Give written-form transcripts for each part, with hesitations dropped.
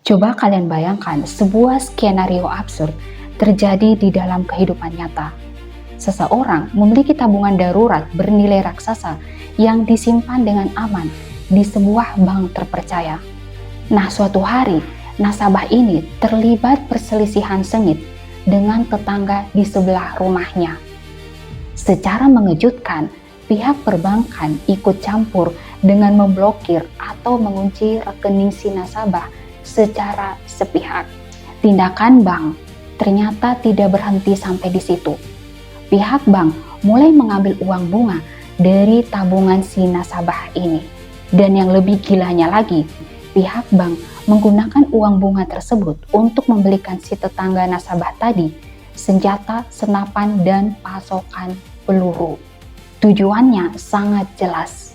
Coba kalian bayangkan sebuah skenario absurd terjadi di dalam kehidupan nyata. Seseorang memiliki tabungan darurat bernilai raksasa yang disimpan dengan aman di sebuah bank terpercaya. Nah, suatu hari nasabah ini terlibat perselisihan sengit dengan tetangga di sebelah rumahnya. Secara mengejutkan, pihak perbankan ikut campur dengan memblokir atau mengunci rekening si nasabah secara sepihak. Tindakan bank ternyata tidak berhenti sampai di situ. Pihak bank mulai mengambil uang bunga dari tabungan si nasabah ini. Dan yang lebih gilanya lagi, pihak bank menggunakan uang bunga tersebut untuk membelikan si tetangga nasabah tadi senjata, senapan, dan pasokan peluru. Tujuannya sangat jelas,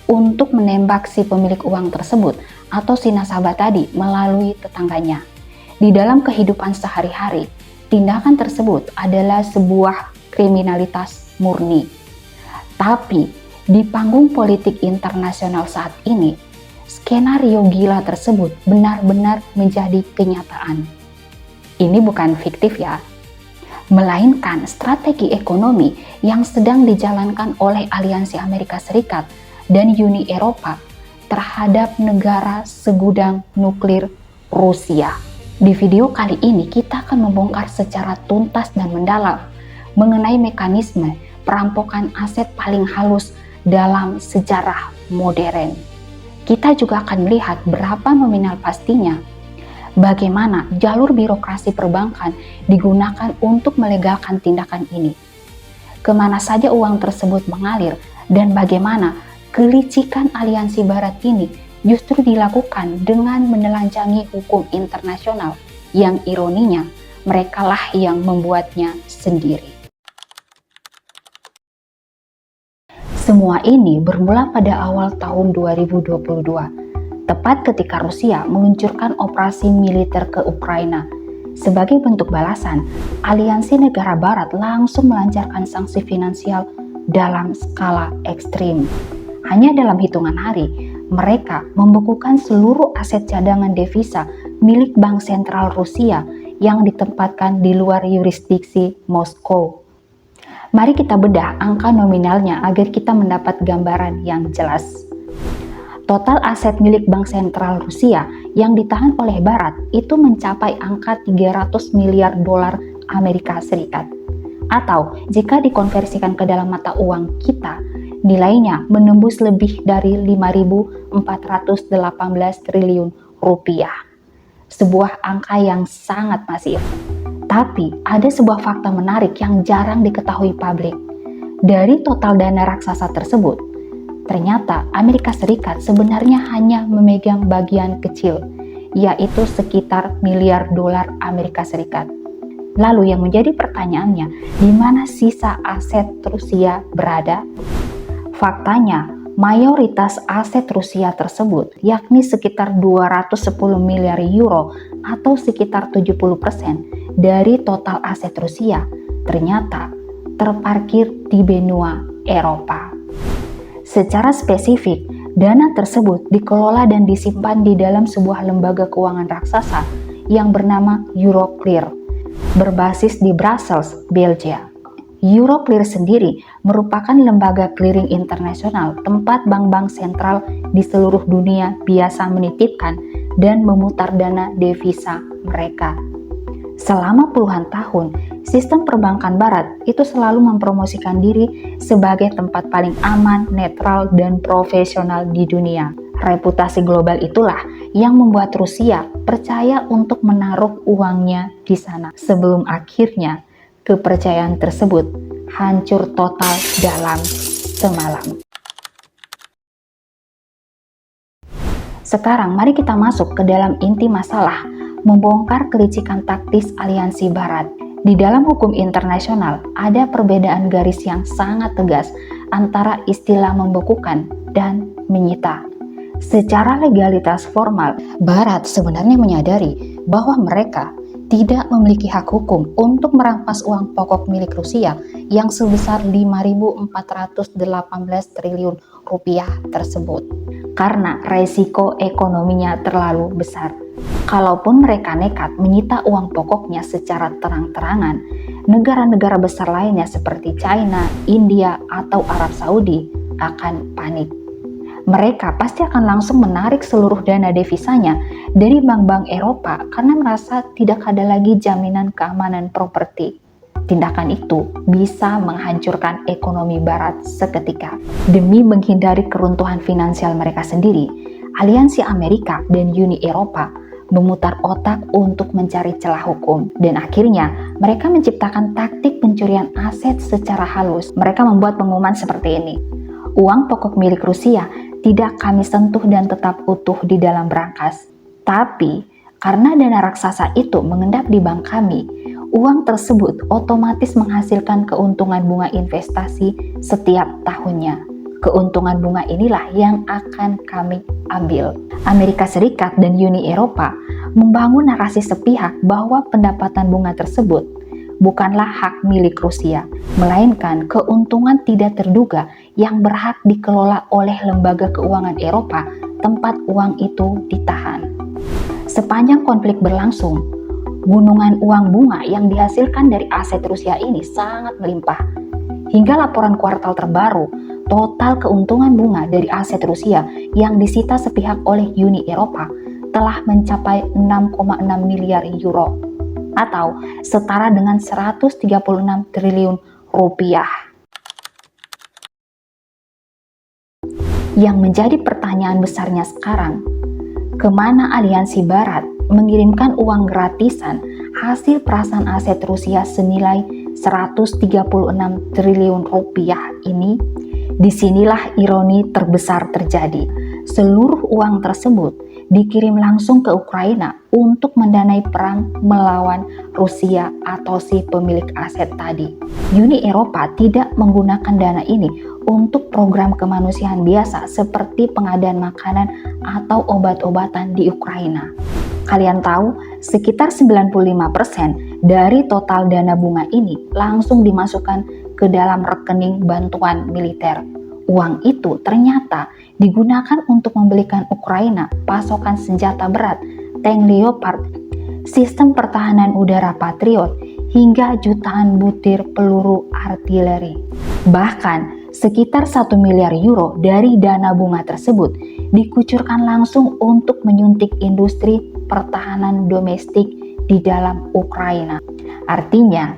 untuk menembak si pemilik uang tersebut atau si nasabah tadi melalui tetangganya. Di dalam kehidupan sehari-hari, tindakan tersebut adalah sebuah kriminalitas murni. Tapi di panggung politik internasional saat ini, skenario gila tersebut benar-benar menjadi kenyataan. Ini bukan fiktif ya, melainkan strategi ekonomi yang sedang dijalankan oleh Aliansi Amerika Serikat dan Uni Eropa terhadap negara segudang nuklir Rusia. Di video kali ini kita akan membongkar secara tuntas dan mendalam mengenai mekanisme perampokan aset paling halus dalam sejarah modern. Kita juga akan melihat berapa nominal pastinya, bagaimana jalur birokrasi perbankan digunakan untuk melegalkan tindakan ini, kemana saja uang tersebut mengalir, dan bagaimana kelicikan aliansi barat ini justru dilakukan dengan menelanjangi hukum internasional yang ironinya merekalah yang membuatnya sendiri. Semua ini bermula pada awal tahun 2022, tepat ketika Rusia meluncurkan operasi militer ke Ukraina. Sebagai bentuk balasan, aliansi negara barat langsung melancarkan sanksi finansial dalam skala ekstrim. Hanya dalam hitungan hari, mereka membekukan seluruh aset cadangan devisa milik Bank Sentral Rusia yang ditempatkan di luar yurisdiksi Moskow. Mari kita bedah angka nominalnya agar kita mendapat gambaran yang jelas. Total aset milik Bank Sentral Rusia yang ditahan oleh Barat itu mencapai angka 300 miliar dolar Amerika Serikat. Atau jika dikonversikan ke dalam mata uang kita, nilainya menembus lebih dari 5.418 triliun rupiah. Sebuah angka yang sangat masif. Tapi ada sebuah fakta menarik yang jarang diketahui publik. Dari total dana raksasa tersebut, ternyata Amerika Serikat sebenarnya hanya memegang bagian kecil, yaitu sekitar miliar dolar Amerika Serikat. Lalu yang menjadi pertanyaannya, di mana sisa aset Rusia berada? Faktanya, mayoritas aset Rusia tersebut, yakni sekitar 210 miliar euro atau sekitar 70% dari total aset Rusia, ternyata terparkir di benua Eropa. Secara spesifik, dana tersebut dikelola dan disimpan di dalam sebuah lembaga keuangan raksasa yang bernama Euroclear, berbasis di Brussels, Belgia. Euroclear sendiri merupakan lembaga clearing internasional tempat bank-bank sentral di seluruh dunia biasa menitipkan dan memutar dana devisa mereka. Selama puluhan tahun, sistem perbankan barat itu selalu mempromosikan diri sebagai tempat paling aman, netral, dan profesional di dunia. Reputasi global itulah yang membuat Rusia percaya untuk menaruh uangnya di sana. Sebelum akhirnya, kepercayaan tersebut hancur total dalam semalam. Sekarang mari kita masuk ke dalam inti masalah, membongkar kelicikan taktis aliansi barat. Di dalam hukum internasional ada perbedaan garis yang sangat tegas antara istilah membekukan dan menyita. Secara legalitas formal, barat sebenarnya menyadari bahwa mereka tidak memiliki hak hukum untuk merampas uang pokok milik Rusia yang sebesar 5.418 triliun rupiah tersebut karena resiko ekonominya terlalu besar. Kalaupun mereka nekat menyita uang pokoknya secara terang-terangan, negara-negara besar lainnya seperti China, India, atau Arab Saudi akan panik. Mereka pasti akan langsung menarik seluruh dana devisanya dari bank-bank Eropa karena merasa tidak ada lagi jaminan keamanan properti. Tindakan itu bisa menghancurkan ekonomi Barat seketika. Demi menghindari keruntuhan finansial mereka sendiri, Aliansi Amerika dan Uni Eropa memutar otak untuk mencari celah hukum, dan akhirnya mereka menciptakan taktik pencurian aset secara halus. Mereka membuat pengumuman seperti ini: uang pokok milik Rusia tidak kami sentuh dan tetap utuh di dalam brankas. Tapi, karena dana raksasa itu mengendap di bank kami, uang tersebut otomatis menghasilkan keuntungan bunga investasi setiap tahunnya. Keuntungan bunga inilah yang akan kami ambil. Amerika Serikat dan Uni Eropa membangun narasi sepihak bahwa pendapatan bunga tersebut bukanlah hak milik Rusia, melainkan keuntungan tidak terduga yang berhak dikelola oleh lembaga keuangan Eropa tempat uang itu ditahan. Sepanjang konflik berlangsung, gunungan uang bunga yang dihasilkan dari aset Rusia ini sangat melimpah. Hingga laporan kuartal terbaru, total keuntungan bunga dari aset Rusia yang disita sepihak oleh Uni Eropa telah mencapai 6,6 miliar euro atau setara dengan 136 triliun rupiah. Yang menjadi pertanyaan besarnya sekarang, kemana aliansi Barat mengirimkan uang gratisan hasil perasan aset Rusia senilai 136 triliun rupiah ini? Disinilah ironi terbesar terjadi. Seluruh uang tersebut dikirim langsung ke Ukraina untuk mendanai perang melawan Rusia atau si pemilik aset tadi. Uni Eropa tidak menggunakan dana ini untuk program kemanusiaan biasa seperti pengadaan makanan atau obat-obatan di Ukraina. Kalian tahu, sekitar 95% dari total dana bunga ini langsung dimasukkan ke dalam rekening bantuan militer. Uang itu ternyata digunakan untuk membelikan Ukraina pasokan senjata berat, tank Leopard, sistem pertahanan udara Patriot, hingga jutaan butir peluru artileri. Bahkan sekitar 1 miliar euro dari dana bunga tersebut dikucurkan langsung untuk menyuntik industri pertahanan domestik di dalam Ukraina. Artinya,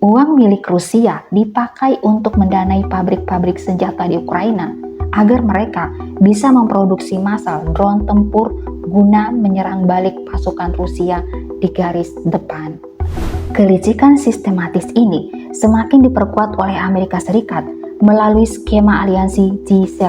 uang milik Rusia dipakai untuk mendanai pabrik-pabrik senjata di Ukraina agar mereka bisa memproduksi massal drone tempur guna menyerang balik pasukan Rusia di garis depan. Kelicikan sistematis ini semakin diperkuat oleh Amerika Serikat melalui skema aliansi G7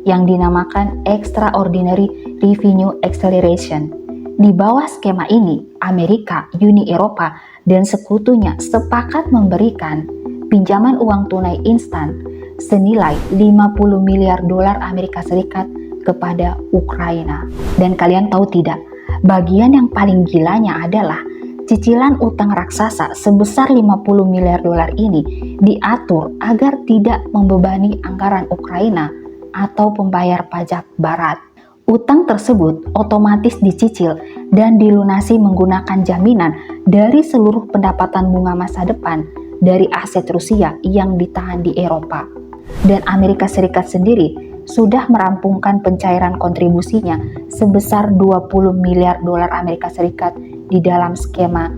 yang dinamakan Extraordinary Revenue Acceleration. Di bawah skema ini, Amerika, Uni Eropa, dan sekutunya sepakat memberikan pinjaman uang tunai instan senilai 50 miliar dolar Amerika Serikat kepada Ukraina. Dan kalian tahu tidak, bagian yang paling gilanya adalah cicilan utang raksasa sebesar 50 miliar dolar ini diatur agar tidak membebani anggaran Ukraina atau pembayar pajak Barat. Utang tersebut otomatis dicicil dan dilunasi menggunakan jaminan dari seluruh pendapatan bunga masa depan dari aset Rusia yang ditahan di Eropa. Dan Amerika Serikat sendiri sudah merampungkan pencairan kontribusinya sebesar 20 miliar dolar Amerika Serikat di dalam skema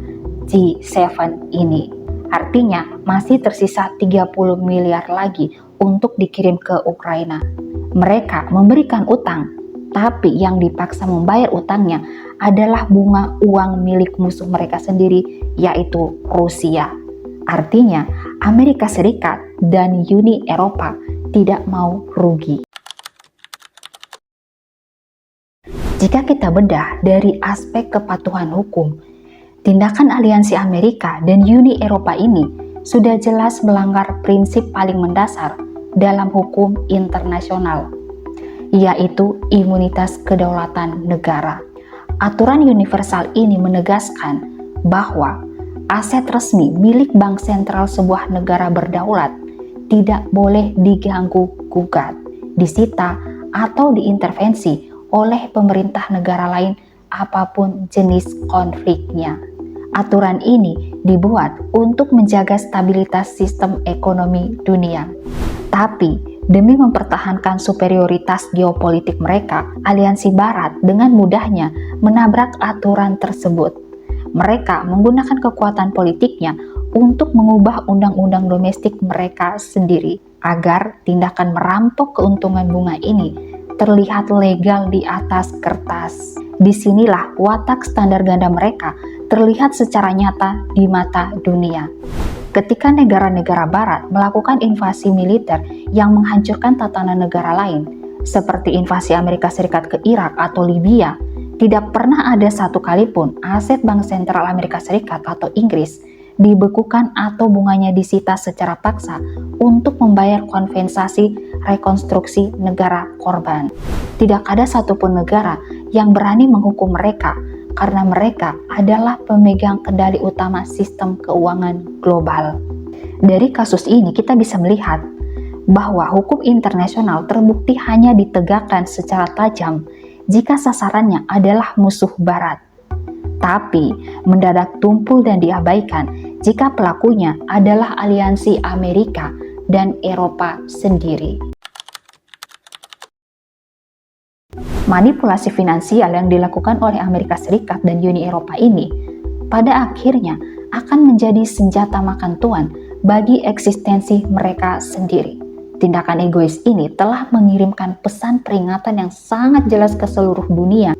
G7 ini. Artinya masih tersisa 30 miliar lagi untuk dikirim ke Ukraina. Mereka memberikan utang, tapi yang dipaksa membayar utangnya adalah bunga uang milik musuh mereka sendiri, yaitu Rusia. Artinya, Amerika Serikat dan Uni Eropa tidak mau rugi. Jika kita bedah dari aspek kepatuhan hukum, tindakan aliansi Amerika dan Uni Eropa ini sudah jelas melanggar prinsip paling mendasar dalam hukum internasional, yaitu imunitas kedaulatan negara. Aturan universal ini menegaskan bahwa aset resmi milik bank sentral sebuah negara berdaulat tidak boleh diganggu-gugat, disita, atau diintervensi oleh pemerintah negara lain apapun jenis konfliknya. Aturan ini dibuat untuk menjaga stabilitas sistem ekonomi dunia. Tapi, demi mempertahankan superioritas geopolitik mereka, aliansi Barat dengan mudahnya menabrak aturan tersebut. Mereka menggunakan kekuatan politiknya untuk mengubah undang-undang domestik mereka sendiri, agar tindakan merampok keuntungan bunga ini terlihat legal di atas kertas. Disinilah watak standar ganda mereka terlihat secara nyata di mata dunia. Ketika negara-negara Barat melakukan invasi militer yang menghancurkan tatanan negara lain, seperti invasi Amerika Serikat ke Irak atau Libya, tidak pernah ada satu kali pun aset Bank Sentral Amerika Serikat atau Inggris dibekukan atau bunganya disita secara paksa untuk membayar kompensasi rekonstruksi negara korban. Tidak ada satupun negara yang berani menghukum mereka karena mereka adalah pemegang kendali utama sistem keuangan global. Dari kasus ini kita bisa melihat bahwa hukum internasional terbukti hanya ditegakkan secara tajam jika sasarannya adalah musuh Barat, tapi mendadak tumpul dan diabaikan jika pelakunya adalah aliansi Amerika dan Eropa sendiri. Manipulasi finansial yang dilakukan oleh Amerika Serikat dan Uni Eropa ini pada akhirnya akan menjadi senjata makan tuan bagi eksistensi mereka sendiri. Tindakan egois ini telah mengirimkan pesan peringatan yang sangat jelas ke seluruh dunia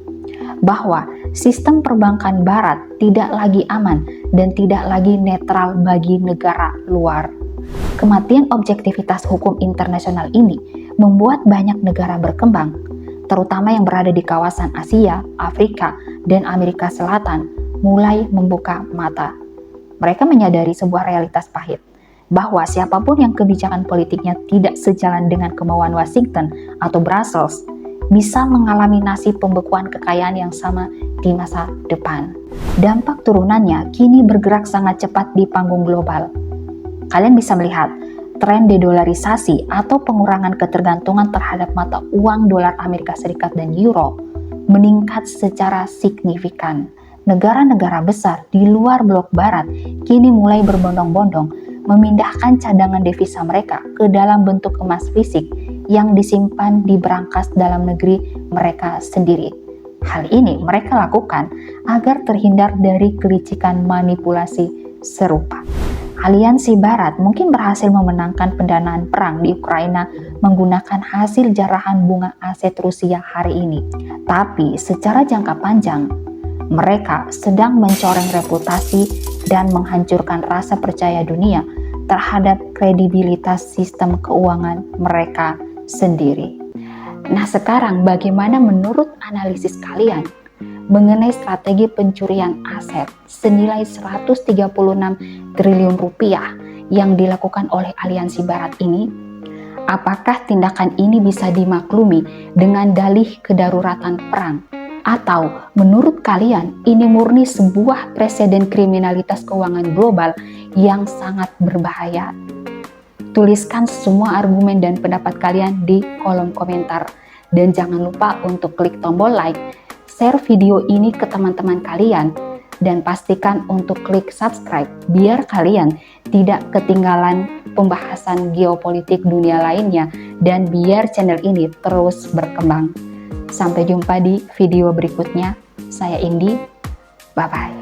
bahwa sistem perbankan Barat tidak lagi aman dan tidak lagi netral bagi negara luar. Kematian objektivitas hukum internasional ini membuat banyak negara berkembang, terutama yang berada di kawasan Asia, Afrika, dan Amerika Selatan, mulai membuka mata. Mereka menyadari sebuah realitas pahit, bahwa siapapun yang kebijakan politiknya tidak sejalan dengan kemauan Washington atau Brussels, bisa mengalami nasib pembekuan kekayaan yang sama di masa depan. Dampak turunannya kini bergerak sangat cepat di panggung global. Kalian bisa melihat tren dedolarisasi atau pengurangan ketergantungan terhadap mata uang dolar Amerika Serikat dan euro meningkat secara signifikan. Negara-negara besar di luar blok Barat kini mulai berbondong-bondong memindahkan cadangan devisa mereka ke dalam bentuk emas fisik yang disimpan di berangkas dalam negeri mereka sendiri. Hal ini mereka lakukan agar terhindar dari kelicikan manipulasi serupa. Aliansi Barat mungkin berhasil memenangkan pendanaan perang di Ukraina menggunakan hasil jarahan bunga aset Rusia hari ini. Tapi secara jangka panjang, mereka sedang mencoreng reputasi dan menghancurkan rasa percaya dunia terhadap kredibilitas sistem keuangan mereka sendiri. Nah, sekarang bagaimana menurut analisis kalian mengenai strategi pencurian aset senilai 136 triliun rupiah yang dilakukan oleh aliansi Barat ini? Apakah tindakan ini bisa dimaklumi dengan dalih kedaruratan perang? Atau menurut kalian ini murni sebuah presiden kriminalitas keuangan global yang sangat berbahaya? Tuliskan semua argumen dan pendapat kalian di kolom komentar. Dan jangan lupa untuk klik tombol like, share video ini ke teman-teman kalian, dan pastikan untuk klik subscribe biar kalian tidak ketinggalan pembahasan geopolitik dunia lainnya dan biar channel ini terus berkembang. Sampai jumpa di video berikutnya. Saya Indi, bye-bye.